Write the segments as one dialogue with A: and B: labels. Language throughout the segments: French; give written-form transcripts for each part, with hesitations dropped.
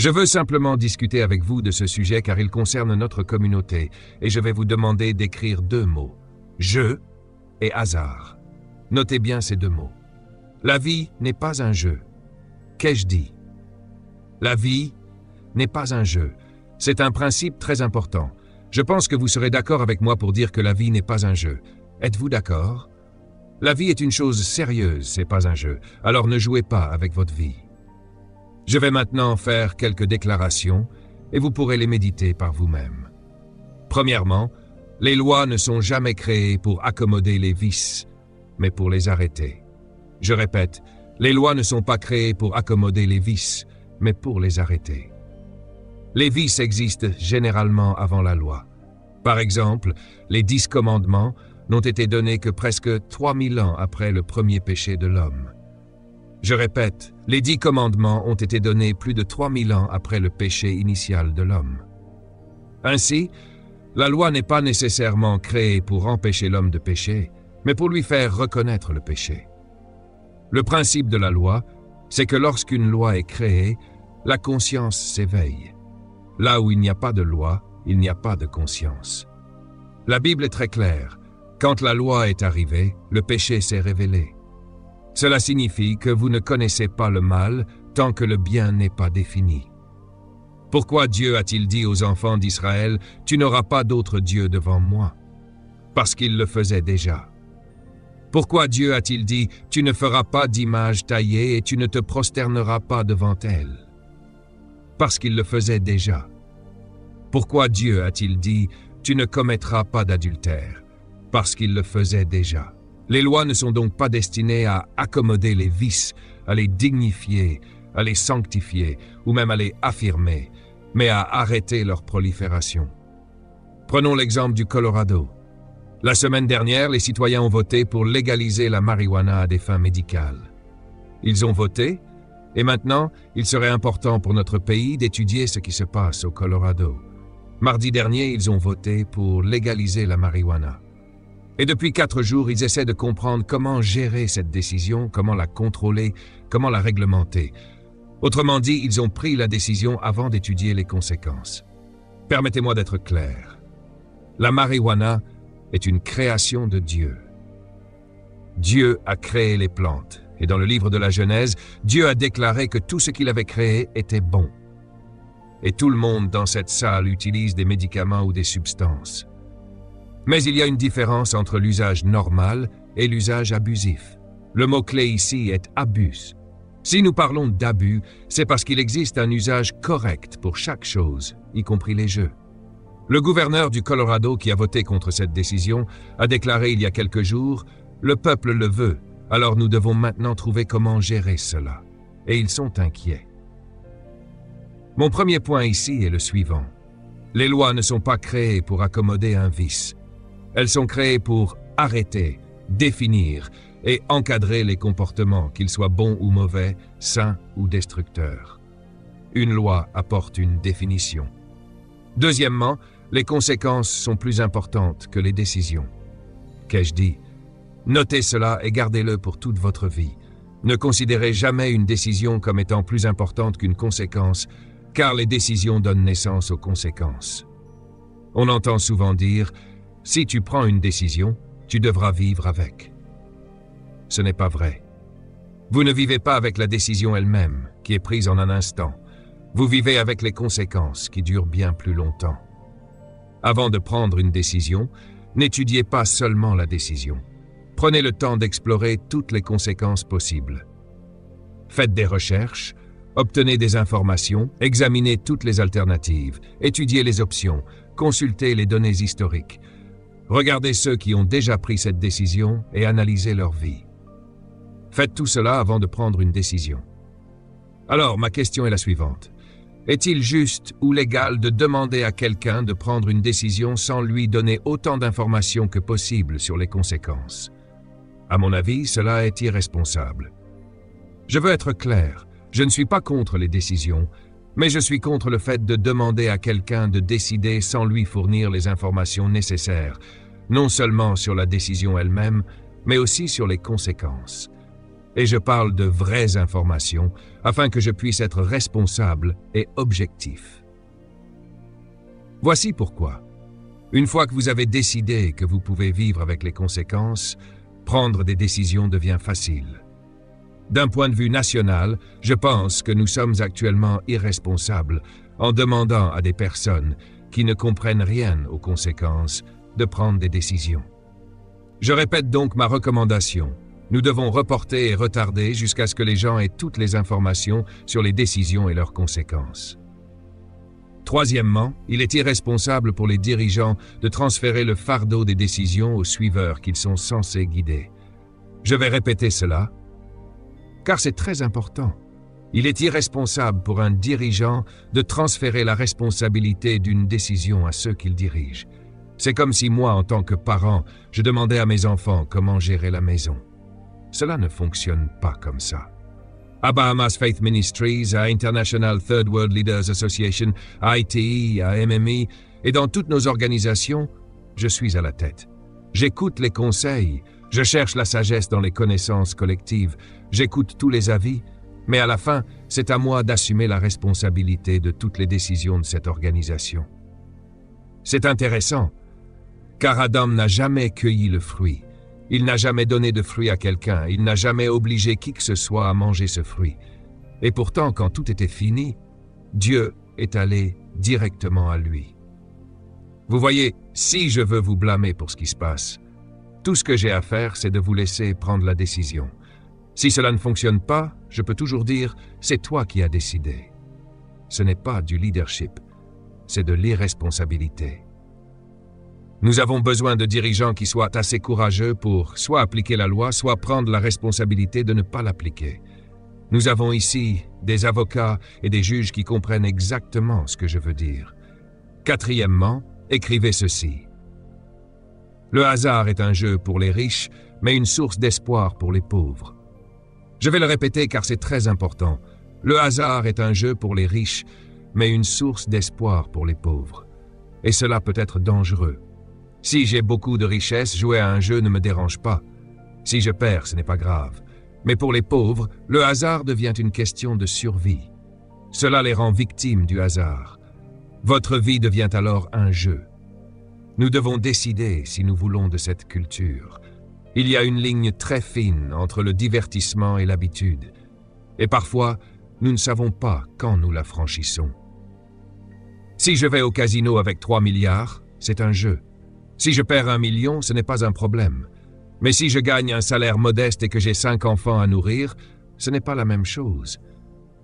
A: Je veux simplement discuter avec vous de ce sujet car il concerne notre communauté et je vais vous demander d'écrire 2 mots, jeu et hasard. Notez bien ces 2 mots. La vie n'est pas un jeu. Qu'ai-je dit? La vie n'est pas un jeu. C'est un principe très important. Je pense que vous serez d'accord avec moi pour dire que la vie n'est pas un jeu. Êtes-vous d'accord? La vie est une chose sérieuse, c'est pas un jeu. Alors ne jouez pas avec votre vie. Je vais maintenant faire quelques déclarations et vous pourrez les méditer par vous-même. Premièrement, les lois ne sont jamais créées pour accommoder les vices, mais pour les arrêter. Je répète, les lois ne sont pas créées pour accommoder les vices, mais pour les arrêter. Les vices existent généralement avant la loi. Par exemple, les 10 commandements n'ont été donnés que presque 3000 ans après le premier péché de l'homme. Je répète, les 10 commandements ont été donnés plus de 3000 ans après le péché initial de l'homme. Ainsi, la loi n'est pas nécessairement créée pour empêcher l'homme de pécher, mais pour lui faire reconnaître le péché. Le principe de la loi, c'est que lorsqu'une loi est créée, la conscience s'éveille. Là où il n'y a pas de loi, il n'y a pas de conscience. La Bible est très claire. Quand la loi est arrivée, le péché s'est révélé. Cela signifie que vous ne connaissez pas le mal tant que le bien n'est pas défini. Pourquoi Dieu a-t-il dit aux enfants d'Israël « Tu n'auras pas d'autre Dieu devant moi » ? Parce qu'il le faisait déjà. Pourquoi Dieu a-t-il dit « Tu ne feras pas d'image taillée et tu ne te prosterneras pas devant elle » ? Parce qu'il le faisait déjà. Pourquoi Dieu a-t-il dit « Tu ne commettras pas d'adultère » ? Parce qu'il le faisait déjà. Les lois ne sont donc pas destinées à accommoder les vices, à les dignifier, à les sanctifier ou même à les affirmer, mais à arrêter leur prolifération. Prenons l'exemple du Colorado. La semaine dernière, les citoyens ont voté pour légaliser la marijuana à des fins médicales. Ils ont voté, et maintenant, il serait important pour notre pays d'étudier ce qui se passe au Colorado. Mardi dernier, ils ont voté pour légaliser la marijuana. Et depuis 4 jours, ils essaient de comprendre comment gérer cette décision, comment la contrôler, comment la réglementer. Autrement dit, ils ont pris la décision avant d'étudier les conséquences. Permettez-moi d'être clair. La marijuana est une création de Dieu. Dieu a créé les plantes, et dans le livre de la Genèse, Dieu a déclaré que tout ce qu'il avait créé était bon. Et tout le monde dans cette salle utilise des médicaments ou des substances. Mais il y a une différence entre l'usage normal et l'usage abusif. Le mot-clé ici est « abus ». Si nous parlons d'abus, c'est parce qu'il existe un usage correct pour chaque chose, y compris les jeux. Le gouverneur du Colorado qui a voté contre cette décision a déclaré il y a quelques jours « Le peuple le veut, alors nous devons maintenant trouver comment gérer cela. » Et ils sont inquiets. Mon premier point ici est le suivant. Les lois ne sont pas créées pour accommoder un vice. Elles sont créées pour arrêter, définir et encadrer les comportements, qu'ils soient bons ou mauvais, sains ou destructeurs. Une loi apporte une définition. Deuxièmement, les conséquences sont plus importantes que les décisions. Qu'ai-je dit? Notez cela et gardez-le pour toute votre vie. Ne considérez jamais une décision comme étant plus importante qu'une conséquence, car les décisions donnent naissance aux conséquences. On entend souvent dire « Si tu prends une décision, tu devras vivre avec ». Ce n'est pas vrai. Vous ne vivez pas avec la décision elle-même, qui est prise en un instant. Vous vivez avec les conséquences, qui durent bien plus longtemps. Avant de prendre une décision, n'étudiez pas seulement la décision. Prenez le temps d'explorer toutes les conséquences possibles. Faites des recherches, obtenez des informations, examinez toutes les alternatives, étudiez les options, consultez les données historiques. Regardez ceux qui ont déjà pris cette décision et analysez leur vie. Faites tout cela avant de prendre une décision. Alors, ma question est la suivante. Est-il juste ou légal de demander à quelqu'un de prendre une décision sans lui donner autant d'informations que possible sur les conséquences? À mon avis, cela est irresponsable. Je veux être clair, je ne suis pas contre les décisions, mais je suis contre le fait de demander à quelqu'un de décider sans lui fournir les informations nécessaires, non seulement sur la décision elle-même, mais aussi sur les conséquences. Et je parle de vraies informations afin que je puisse être responsable et objectif. Voici pourquoi. Une fois que vous avez décidé que vous pouvez vivre avec les conséquences, prendre des décisions devient facile. D'un point de vue national, je pense que nous sommes actuellement irresponsables en demandant à des personnes qui ne comprennent rien aux conséquences de prendre des décisions. Je répète donc ma recommandation. Nous devons reporter et retarder jusqu'à ce que les gens aient toutes les informations sur les décisions et leurs conséquences. Troisièmement, il est irresponsable pour les dirigeants de transférer le fardeau des décisions aux suiveurs qu'ils sont censés guider. Je vais répéter cela, car c'est très important. Il est irresponsable pour un dirigeant de transférer la responsabilité d'une décision à ceux qu'il dirige. C'est comme si moi, en tant que parent, je demandais à mes enfants comment gérer la maison. Cela ne fonctionne pas comme ça. À Bahamas Faith Ministries, à International Third World Leaders Association, à ITI, à MMI, et dans toutes nos organisations, je suis à la tête. J'écoute les conseils, je cherche la sagesse dans les connaissances collectives, j'écoute tous les avis, mais à la fin, c'est à moi d'assumer la responsabilité de toutes les décisions de cette organisation. C'est intéressant, car Adam n'a jamais cueilli le fruit. Il n'a jamais donné de fruit à quelqu'un, il n'a jamais obligé qui que ce soit à manger ce fruit. Et pourtant, quand tout était fini, Dieu est allé directement à lui. Vous voyez, si je veux vous blâmer pour ce qui se passe, tout ce que j'ai à faire, c'est de vous laisser prendre la décision. Si cela ne fonctionne pas, je peux toujours dire « c'est toi qui as décidé ». Ce n'est pas du leadership, c'est de l'irresponsabilité. Nous avons besoin de dirigeants qui soient assez courageux pour soit appliquer la loi, soit prendre la responsabilité de ne pas l'appliquer. Nous avons ici des avocats et des juges qui comprennent exactement ce que je veux dire. Quatrièmement, écrivez ceci. Le hasard est un jeu pour les riches, mais une source d'espoir pour les pauvres. Je vais le répéter car c'est très important. Le hasard est un jeu pour les riches, mais une source d'espoir pour les pauvres. Et cela peut être dangereux. Si j'ai beaucoup de richesses, jouer à un jeu ne me dérange pas. Si je perds, ce n'est pas grave. Mais pour les pauvres, le hasard devient une question de survie. Cela les rend victimes du hasard. Votre vie devient alors un jeu. Nous devons décider si nous voulons de cette culture. Il y a une ligne très fine entre le divertissement et l'habitude. Et parfois, nous ne savons pas quand nous la franchissons. Si je vais au casino avec 3 milliards, c'est un jeu. Si je perds 1 million, ce n'est pas un problème. Mais si je gagne un salaire modeste et que j'ai 5 enfants à nourrir, ce n'est pas la même chose.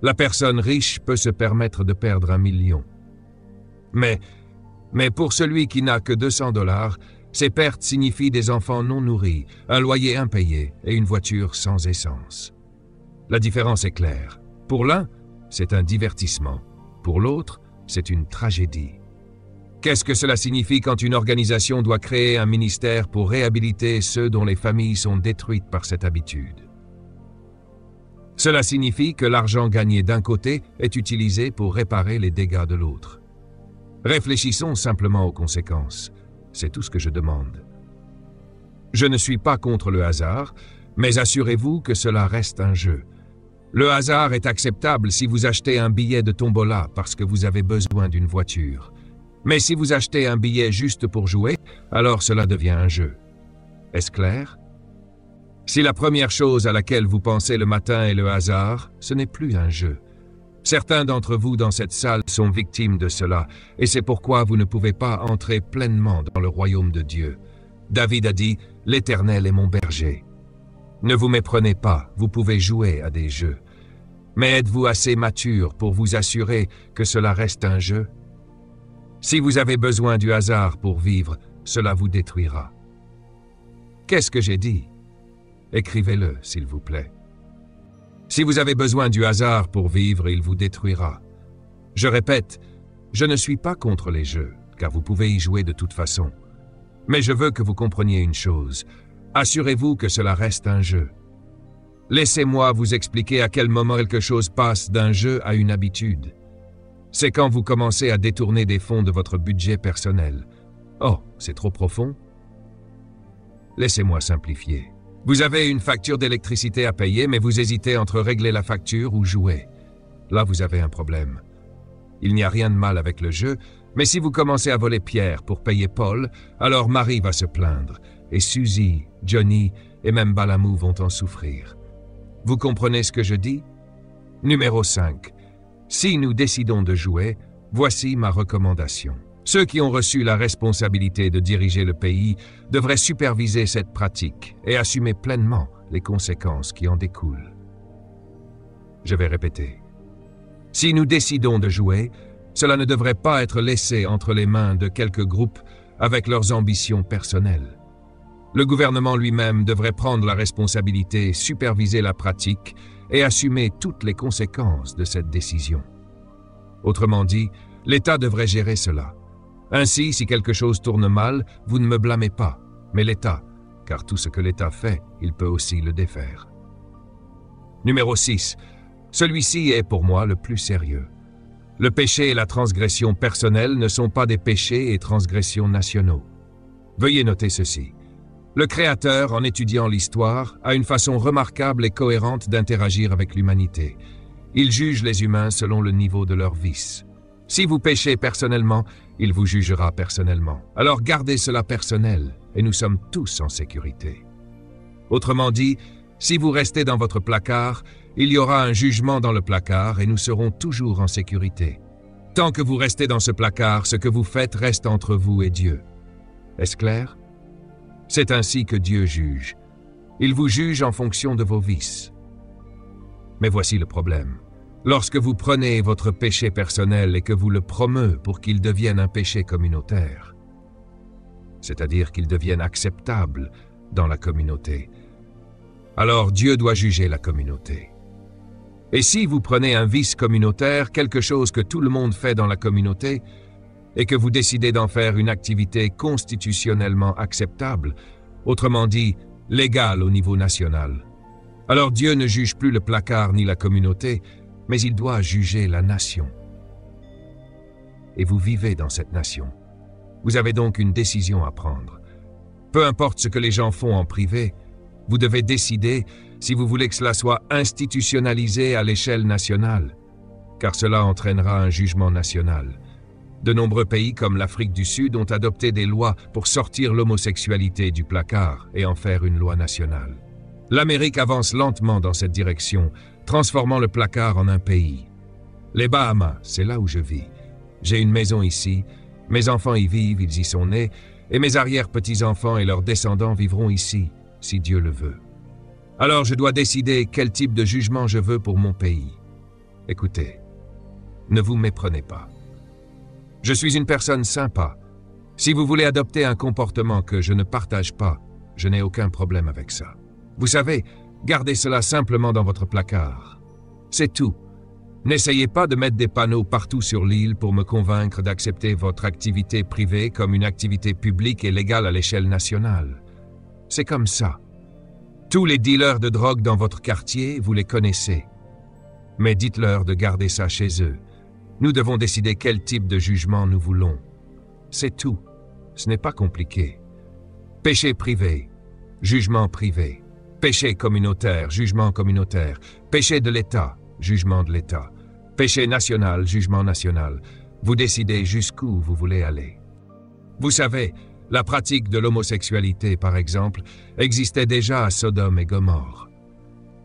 A: La personne riche peut se permettre de perdre 1 million. Mais pour celui qui n'a que 200 $, ces pertes signifient des enfants non nourris, un loyer impayé et une voiture sans essence. La différence est claire. Pour l'un, c'est un divertissement. Pour l'autre, c'est une tragédie. Qu'est-ce que cela signifie quand une organisation doit créer un ministère pour réhabiliter ceux dont les familles sont détruites par cette habitude? Cela signifie que l'argent gagné d'un côté est utilisé pour réparer les dégâts de l'autre. Réfléchissons simplement aux conséquences. C'est tout ce que je demande. Je ne suis pas contre le hasard, mais assurez-vous que cela reste un jeu. Le hasard est acceptable si vous achetez un billet de tombola parce que vous avez besoin d'une voiture. Mais si vous achetez un billet juste pour jouer, alors cela devient un jeu. Est-ce clair? Si la première chose à laquelle vous pensez le matin est le hasard, ce n'est plus un jeu. Certains d'entre vous dans cette salle sont victimes de cela, et c'est pourquoi vous ne pouvez pas entrer pleinement dans le royaume de Dieu. David a dit « L'Éternel est mon berger ». Ne vous méprenez pas, vous pouvez jouer à des jeux. Mais êtes-vous assez mature pour vous assurer que cela reste un jeu? Si vous avez besoin du hasard pour vivre, cela vous détruira. Qu'est-ce que j'ai dit? Écrivez-le, s'il vous plaît. Si vous avez besoin du hasard pour vivre, il vous détruira. Je répète, je ne suis pas contre les jeux, car vous pouvez y jouer de toute façon. Mais je veux que vous compreniez une chose. Assurez-vous que cela reste un jeu. Laissez-moi vous expliquer à quel moment quelque chose passe d'un jeu à une habitude. C'est quand vous commencez à détourner des fonds de votre budget personnel. Oh, c'est trop profond? Laissez-moi simplifier. Vous avez une facture d'électricité à payer, mais vous hésitez entre régler la facture ou jouer. Là, vous avez un problème. Il n'y a rien de mal avec le jeu, mais si vous commencez à voler Pierre pour payer Paul, alors Marie va se plaindre, et Suzy, Johnny et même Balamou vont en souffrir. Vous comprenez ce que je dis? Numéro 5. Si nous décidons de jouer, voici ma recommandation. Ceux qui ont reçu la responsabilité de diriger le pays devraient superviser cette pratique et assumer pleinement les conséquences qui en découlent. Je vais répéter. Si nous décidons de jouer, cela ne devrait pas être laissé entre les mains de quelques groupes avec leurs ambitions personnelles. Le gouvernement lui-même devrait prendre la responsabilité, superviser la pratique et assumer toutes les conséquences de cette décision. Autrement dit, l'État devrait gérer cela. Ainsi, si quelque chose tourne mal, vous ne me blâmez pas, mais l'État, car tout ce que l'État fait, il peut aussi le défaire. Numéro 6. Celui-ci est pour moi le plus sérieux. Le péché et la transgression personnelle ne sont pas des péchés et transgressions nationaux. Veuillez noter ceci. Le Créateur, en étudiant l'histoire, a une façon remarquable et cohérente d'interagir avec l'humanité. Il juge les humains selon le niveau de leur vice. Si vous péchez personnellement, il vous jugera personnellement. Alors gardez cela personnel, et nous sommes tous en sécurité. Autrement dit, si vous restez dans votre placard, il y aura un jugement dans le placard et nous serons toujours en sécurité. Tant que vous restez dans ce placard, ce que vous faites reste entre vous et Dieu. Est-ce clair? C'est ainsi que Dieu juge. Il vous juge en fonction de vos vices. Mais voici le problème. Lorsque vous prenez votre péché personnel et que vous le promeuvez pour qu'il devienne un péché communautaire, c'est-à-dire qu'il devienne acceptable dans la communauté, alors Dieu doit juger la communauté. Et si vous prenez un vice communautaire, quelque chose que tout le monde fait dans la communauté, et que vous décidez d'en faire une activité constitutionnellement acceptable, autrement dit, légale au niveau national, alors Dieu ne juge plus le placard ni la communauté, mais il doit juger la nation. Et vous vivez dans cette nation. Vous avez donc une décision à prendre. Peu importe ce que les gens font en privé, vous devez décider si vous voulez que cela soit institutionnalisé à l'échelle nationale, car cela entraînera un jugement national. De nombreux pays comme l'Afrique du Sud ont adopté des lois pour sortir l'homosexualité du placard et en faire une loi nationale. L'Amérique avance lentement dans cette direction, transformant le placard en un pays. Les Bahamas, c'est là où je vis. J'ai une maison ici, mes enfants y vivent, ils y sont nés, et mes arrière-petits-enfants et leurs descendants vivront ici, si Dieu le veut. Alors je dois décider quel type de jugement je veux pour mon pays. Écoutez, ne vous méprenez pas. Je suis une personne sympa. Si vous voulez adopter un comportement que je ne partage pas, je n'ai aucun problème avec ça. Vous savez, gardez cela simplement dans votre placard. C'est tout. N'essayez pas de mettre des panneaux partout sur l'île pour me convaincre d'accepter votre activité privée comme une activité publique et légale à l'échelle nationale. C'est comme ça. Tous les dealers de drogue dans votre quartier, vous les connaissez. Mais dites-leur de garder ça chez eux. Nous devons décider quel type de jugement nous voulons. C'est tout. Ce n'est pas compliqué. Péché privé, jugement privé. Péché communautaire, jugement communautaire. Péché de l'État, jugement de l'État. Péché national, jugement national. Vous décidez jusqu'où vous voulez aller. Vous savez, la pratique de l'homosexualité, par exemple, existait déjà à Sodome et Gomorrhe.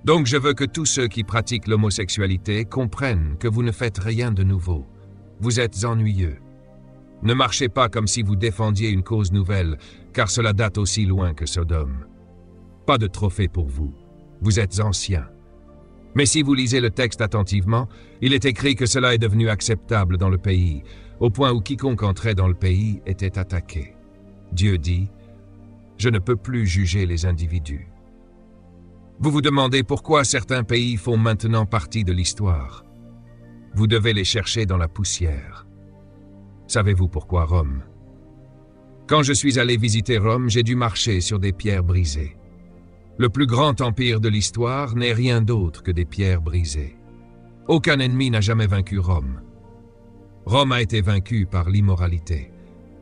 A: Donc je veux que tous ceux qui pratiquent l'homosexualité comprennent que vous ne faites rien de nouveau. Vous êtes ennuyeux. Ne marchez pas comme si vous défendiez une cause nouvelle, car cela date aussi loin que Sodome. Pas de trophée pour vous. Vous êtes anciens. Mais si vous lisez le texte attentivement, il est écrit que cela est devenu acceptable dans le pays, au point où quiconque entrait dans le pays était attaqué. Dieu dit, « Je ne peux plus juger les individus. » Vous vous demandez pourquoi certains pays font maintenant partie de l'histoire. Vous devez les chercher dans la poussière. Savez-vous pourquoi Rome? Quand je suis allé visiter Rome, j'ai dû marcher sur des pierres brisées. Le plus grand empire de l'histoire n'est rien d'autre que des pierres brisées. Aucun ennemi n'a jamais vaincu Rome. Rome a été vaincue par l'immoralité.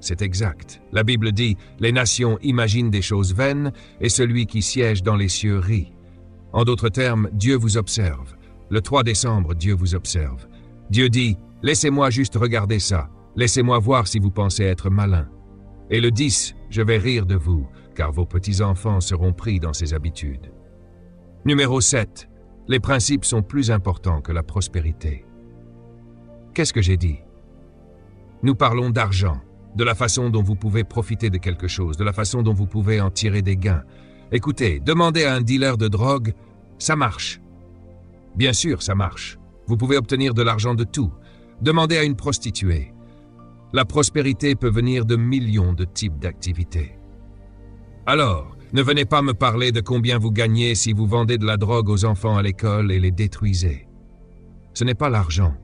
A: c'est exact. La Bible dit « Les nations imaginent des choses vaines, et celui qui siège dans les cieux rit ». En d'autres termes, Dieu vous observe. Le 3 décembre, Dieu vous observe. Dieu dit « Laissez-moi juste regarder ça. Laissez-moi voir si vous pensez être malin. » Et le 10, je vais rire de vous, car vos petits-enfants seront pris dans ces habitudes. Numéro 7. Les principes sont plus importants que la prospérité. Qu'est-ce que j'ai dit? Nous parlons d'argent, de la façon dont vous pouvez profiter de quelque chose, de la façon dont vous pouvez en tirer des gains. Écoutez, demandez à un dealer de drogue, ça marche. Bien sûr, ça marche. Vous pouvez obtenir de l'argent de tout. Demandez à une prostituée. La prospérité peut venir de millions de types d'activités. Alors, ne venez pas me parler de combien vous gagnez si vous vendez de la drogue aux enfants à l'école et les détruisez. Ce n'est pas l'argent,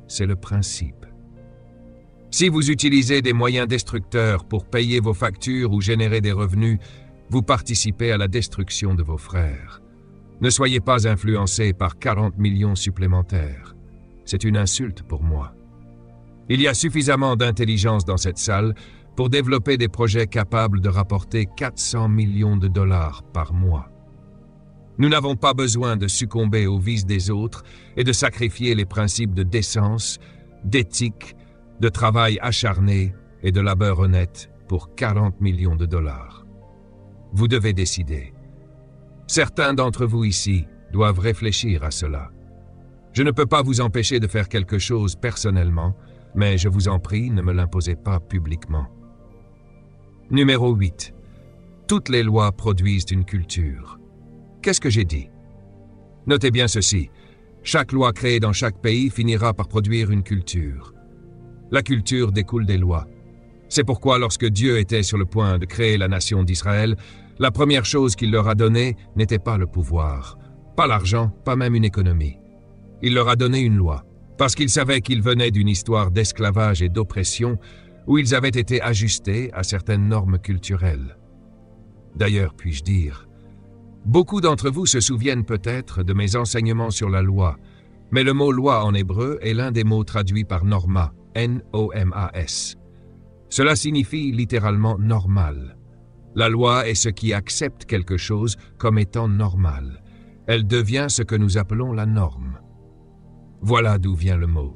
A: c'est le principe. Si vous utilisez des moyens destructeurs pour payer vos factures ou générer des revenus, vous participez à la destruction de vos frères. Ne soyez pas influencés par 40 millions supplémentaires. C'est une insulte pour moi. Il y a suffisamment d'intelligence dans cette salle pour développer des projets capables de rapporter 400 millions de dollars par mois. Nous n'avons pas besoin de succomber aux vices des autres et de sacrifier les principes de décence, d'éthique, de travail acharné et de labeur honnête pour 40 millions de dollars. Vous devez décider. Certains d'entre vous ici doivent réfléchir à cela. Je ne peux pas vous empêcher de faire quelque chose personnellement, mais je vous en prie, ne me l'imposez pas publiquement. Numéro 8. Toutes les lois produisent une culture. Qu'est-ce que j'ai dit? Notez bien ceci. Chaque loi créée dans chaque pays finira par produire une culture. La culture découle des lois. C'est pourquoi lorsque Dieu était sur le point de créer la nation d'Israël, la première chose qu'il leur a donnée n'était pas le pouvoir, pas l'argent, pas même une économie. Il leur a donné une loi, parce qu'il savait qu'ils venaient d'une histoire d'esclavage et d'oppression où ils avaient été ajustés à certaines normes culturelles. D'ailleurs, puis-je dire, beaucoup d'entre vous se souviennent peut-être de mes enseignements sur la loi, mais le mot « loi » en hébreu est l'un des mots traduits par norma, N-O-M-A-S. Cela signifie littéralement « normal ». La loi est ce qui accepte quelque chose comme étant normal. Elle devient ce que nous appelons la norme. Voilà d'où vient le mot.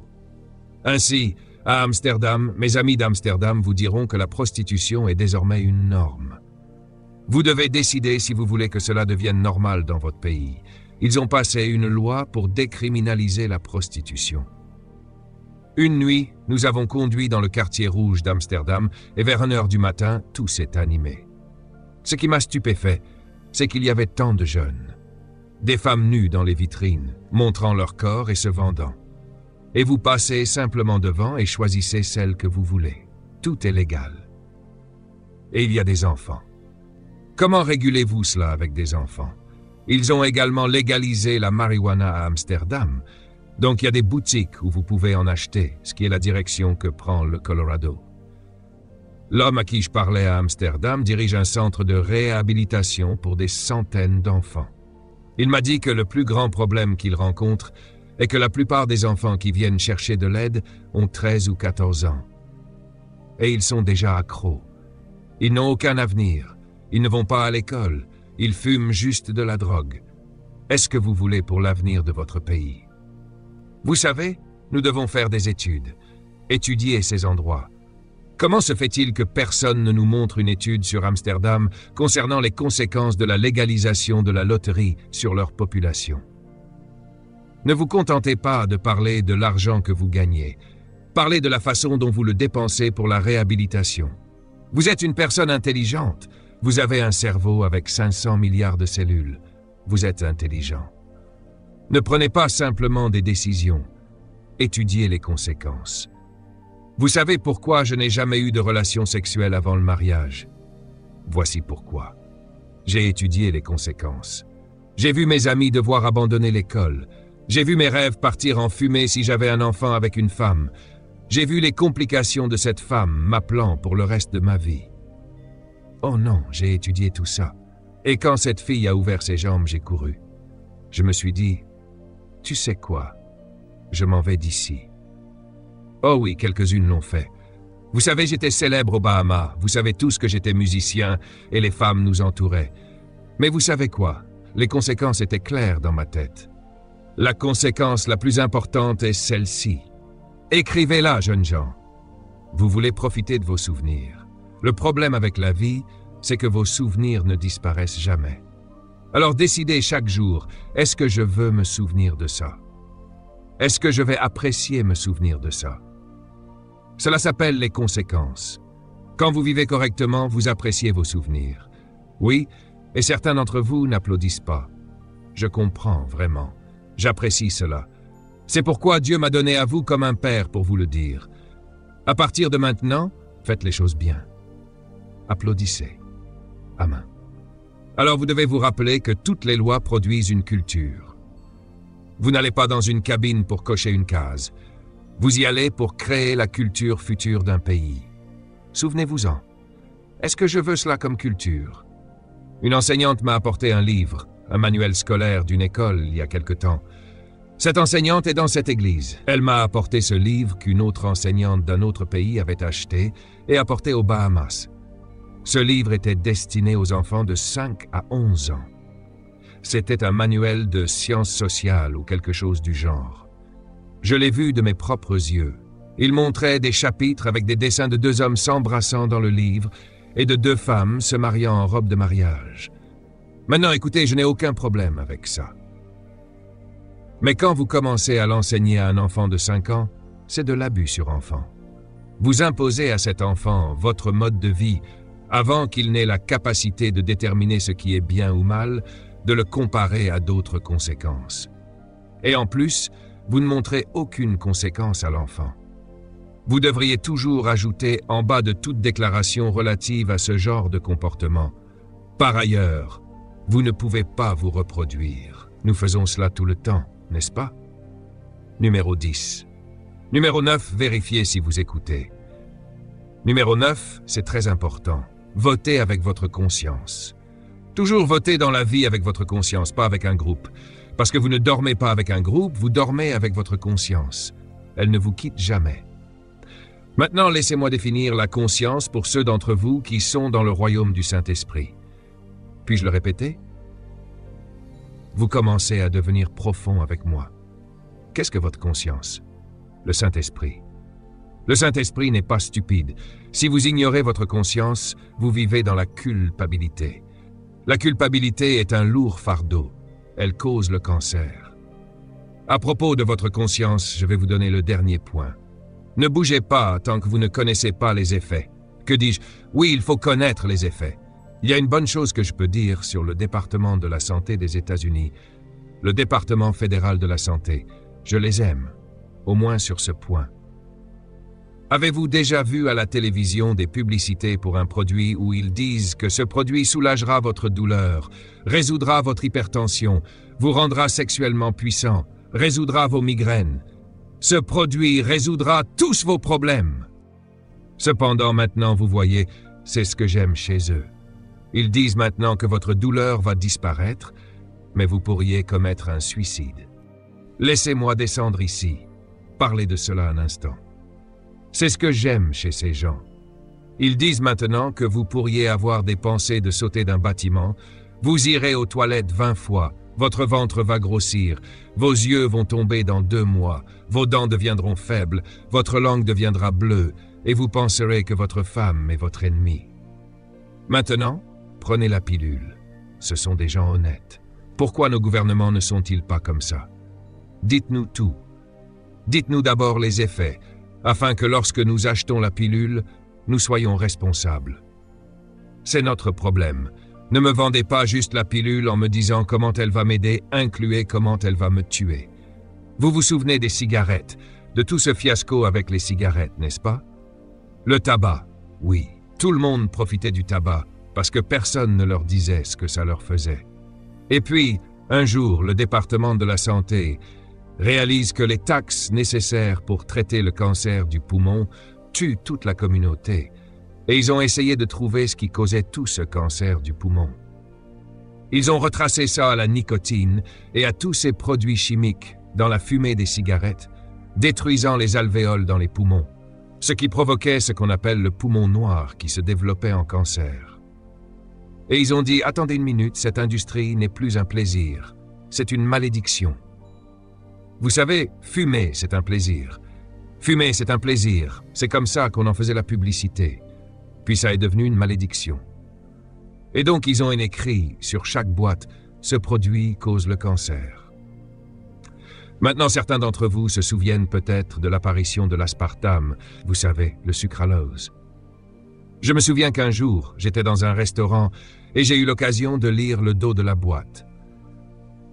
A: Ainsi, à Amsterdam, mes amis d'Amsterdam vous diront que la prostitution est désormais une norme. Vous devez décider si vous voulez que cela devienne normal dans votre pays. Ils ont passé une loi pour décriminaliser la prostitution. Une nuit, nous avons conduit dans le quartier rouge d'Amsterdam et vers 1h du matin, tout s'est animé. Ce qui m'a stupéfait, c'est qu'il y avait tant de jeunes. Des femmes nues dans les vitrines, montrant leur corps et se vendant. Et vous passez simplement devant et choisissez celle que vous voulez. Tout est légal. Et il y a des enfants. Comment régulez-vous cela avec des enfants? Ils ont également légalisé la marijuana à Amsterdam, donc il y a des boutiques où vous pouvez en acheter, ce qui est la direction que prend le Colorado. L'homme à qui je parlais à Amsterdam dirige un centre de réhabilitation pour des centaines d'enfants. Il m'a dit que le plus grand problème qu'il rencontre est que la plupart des enfants qui viennent chercher de l'aide ont 13 ou 14 ans. Et ils sont déjà accros. Ils n'ont aucun avenir. Ils ne vont pas à l'école. Ils fument juste de la drogue. Est-ce que vous voulez pour l'avenir de votre pays? Vous savez, nous devons faire des études. Étudier ces endroits. Comment se fait-il que personne ne nous montre une étude sur Amsterdam concernant les conséquences de la légalisation de la loterie sur leur population? Ne vous contentez pas de parler de l'argent que vous gagnez. Parlez de la façon dont vous le dépensez pour la réhabilitation. Vous êtes une personne intelligente. Vous avez un cerveau avec 500 milliards de cellules. Vous êtes intelligent. Ne prenez pas simplement des décisions. Étudiez les conséquences. Vous savez pourquoi je n'ai jamais eu de relation sexuelle avant le mariage? Voici pourquoi. J'ai étudié les conséquences. J'ai vu mes amis devoir abandonner l'école. J'ai vu mes rêves partir en fumée si j'avais un enfant avec une femme. J'ai vu les complications de cette femme m'appelant pour le reste de ma vie. Oh non, j'ai étudié tout ça. Et quand cette fille a ouvert ses jambes, j'ai couru. Je me suis dit, tu sais quoi? Je m'en vais d'ici. Oh oui, quelques-unes l'ont fait. Vous savez, j'étais célèbre aux Bahamas. Vous savez tous que j'étais musicien et les femmes nous entouraient. Mais vous savez quoi? Les conséquences étaient claires dans ma tête. La conséquence la plus importante est celle-ci. Écrivez-la, jeunes gens. Vous voulez profiter de vos souvenirs. Le problème avec la vie, c'est que vos souvenirs ne disparaissent jamais. Alors décidez chaque jour, est-ce que je veux me souvenir de ça? Est-ce que je vais apprécier me souvenir de ça? Cela s'appelle les conséquences. Quand vous vivez correctement, vous appréciez vos souvenirs. Oui, et certains d'entre vous n'applaudissent pas. Je comprends vraiment. J'apprécie cela. C'est pourquoi Dieu m'a donné à vous comme un père pour vous le dire. À partir de maintenant, faites les choses bien. Applaudissez. Amen. Alors vous devez vous rappeler que toutes les lois produisent une culture. Vous n'allez pas dans une cabine pour cocher une case. Vous y allez pour créer la culture future d'un pays. Souvenez-vous-en. Est-ce que je veux cela comme culture? Une enseignante m'a apporté un livre, un manuel scolaire d'une école il y a quelque temps. Cette enseignante est dans cette église. Elle m'a apporté ce livre qu'une autre enseignante d'un autre pays avait acheté et apporté aux Bahamas. Ce livre était destiné aux enfants de 5 à 11 ans. C'était un manuel de sciences sociales ou quelque chose du genre. Je l'ai vu de mes propres yeux. Il montrait des chapitres avec des dessins de 2 hommes s'embrassant dans le livre et de 2 femmes se mariant en robe de mariage. Maintenant, écoutez, je n'ai aucun problème avec ça. Mais quand vous commencez à l'enseigner à un enfant de 5 ans, c'est de l'abus sur enfant. Vous imposez à cet enfant votre mode de vie avant qu'il n'ait la capacité de déterminer ce qui est bien ou mal, de le comparer à d'autres conséquences. Et en plus, vous ne montrez aucune conséquence à l'enfant. Vous devriez toujours ajouter en bas de toute déclaration relative à ce genre de comportement. Par ailleurs, vous ne pouvez pas vous reproduire. Nous faisons cela tout le temps, n'est-ce pas? Numéro 10. Numéro 9, vérifiez si vous écoutez. Numéro 9, c'est très important. Votez avec votre conscience. Toujours votez dans la vie avec votre conscience, pas avec un groupe. Parce que vous ne dormez pas avec un groupe, vous dormez avec votre conscience. Elle ne vous quitte jamais. Maintenant, laissez-moi définir la conscience pour ceux d'entre vous qui sont dans le royaume du Saint-Esprit. Puis-je le répéter? Vous commencez à devenir profond avec moi. Qu'est-ce que votre conscience? Le Saint-Esprit. Le Saint-Esprit n'est pas stupide. Si vous ignorez votre conscience, vous vivez dans la culpabilité. La culpabilité est un lourd fardeau. Elle cause le cancer. À propos de votre conscience, je vais vous donner le dernier point. Ne bougez pas tant que vous ne connaissez pas les effets. Que dis-je? Oui, il faut connaître les effets. Il y a une bonne chose que je peux dire sur le département de la santé des États-Unis. Le département fédéral de la santé. Je les aime, au moins sur ce point. Avez-vous déjà vu à la télévision des publicités pour un produit où ils disent que ce produit soulagera votre douleur, résoudra votre hypertension, vous rendra sexuellement puissant, résoudra vos migraines? Ce produit résoudra tous vos problèmes. Cependant, maintenant, vous voyez, c'est ce que j'aime chez eux. Ils disent maintenant que votre douleur va disparaître, mais vous pourriez commettre un suicide. Laissez-moi descendre ici. Parlez de cela un instant. C'est ce que j'aime chez ces gens. Ils disent maintenant que vous pourriez avoir des pensées de sauter d'un bâtiment, vous irez aux toilettes 20 fois, votre ventre va grossir, vos yeux vont tomber dans 2 mois, vos dents deviendront faibles, votre langue deviendra bleue, et vous penserez que votre femme est votre ennemi. Maintenant, prenez la pilule. Ce sont des gens honnêtes. Pourquoi nos gouvernements ne sont-ils pas comme ça? Dites-nous tout. Dites-nous d'abord les effets, afin que lorsque nous achetons la pilule, nous soyons responsables. C'est notre problème. Ne me vendez pas juste la pilule en me disant comment elle va m'aider, incluez comment elle va me tuer. Vous vous souvenez des cigarettes, de tout ce fiasco avec les cigarettes, n'est-ce pas? Le tabac, oui. Tout le monde profitait du tabac, parce que personne ne leur disait ce que ça leur faisait. Et puis, un jour, le département de la santé réalise que les taxes nécessaires pour traiter le cancer du poumon tuent toute la communauté, et ils ont essayé de trouver ce qui causait tout ce cancer du poumon. Ils ont retracé ça à la nicotine et à tous ces produits chimiques dans la fumée des cigarettes, détruisant les alvéoles dans les poumons. ce qui provoquait ce qu'on appelle le poumon noir qui se développait en cancer. Et ils ont dit, attendez une minute, cette industrie n'est plus un plaisir, c'est une malédiction. Vous savez, fumer, c'est un plaisir. Fumer, c'est un plaisir, c'est comme ça qu'on en faisait la publicité. Puis ça est devenu une malédiction. Et donc ils ont écrit sur chaque boîte, ce produit cause le cancer. Maintenant, certains d'entre vous se souviennent peut-être de l'apparition de l'aspartame, vous savez, le sucralose. Je me souviens qu'un jour, j'étais dans un restaurant et j'ai eu l'occasion de lire le dos de la boîte.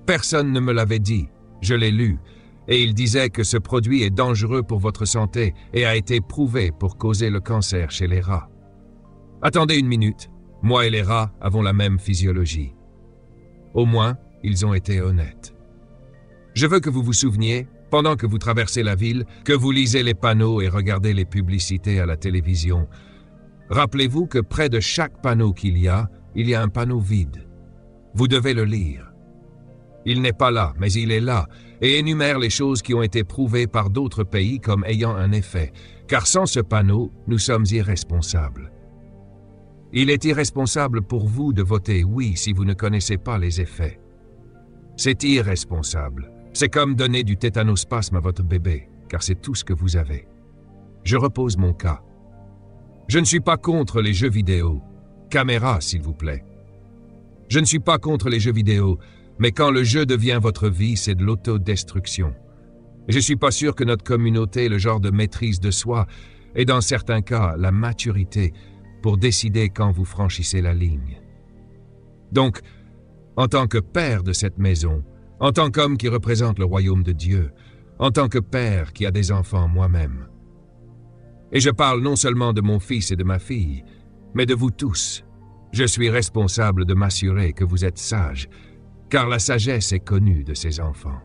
A: Personne ne me l'avait dit, je l'ai lu, et il disait que ce produit est dangereux pour votre santé et a été prouvé pour causer le cancer chez les rats. Attendez une minute, moi et les rats avons la même physiologie. Au moins, ils ont été honnêtes. Je veux que vous vous souveniez, pendant que vous traversez la ville, que vous lisez les panneaux et regardez les publicités à la télévision. Rappelez-vous que près de chaque panneau qu'il y a un panneau vide. Vous devez le lire. Il n'est pas là, mais il est là, et énumère les choses qui ont été prouvées par d'autres pays comme ayant un effet, car sans ce panneau, nous sommes irresponsables. Il est irresponsable pour vous de voter oui si vous ne connaissez pas les effets. C'est irresponsable. C'est comme donner du tétanospasme à votre bébé, car c'est tout ce que vous avez. Je repose mon cas. Je ne suis pas contre les jeux vidéo. Caméra, s'il vous plaît. Je ne suis pas contre les jeux vidéo, mais quand le jeu devient votre vie, c'est de l'autodestruction. Je ne suis pas sûr que notre communauté ait le genre de maîtrise de soi, et dans certains cas, la maturité, pour décider quand vous franchissez la ligne. Donc, en tant que père de cette maison, en tant qu'homme qui représente le royaume de Dieu, en tant que père qui a des enfants moi-même. Et je parle non seulement de mon fils et de ma fille, mais de vous tous. Je suis responsable de m'assurer que vous êtes sages, car la sagesse est connue de ces enfants.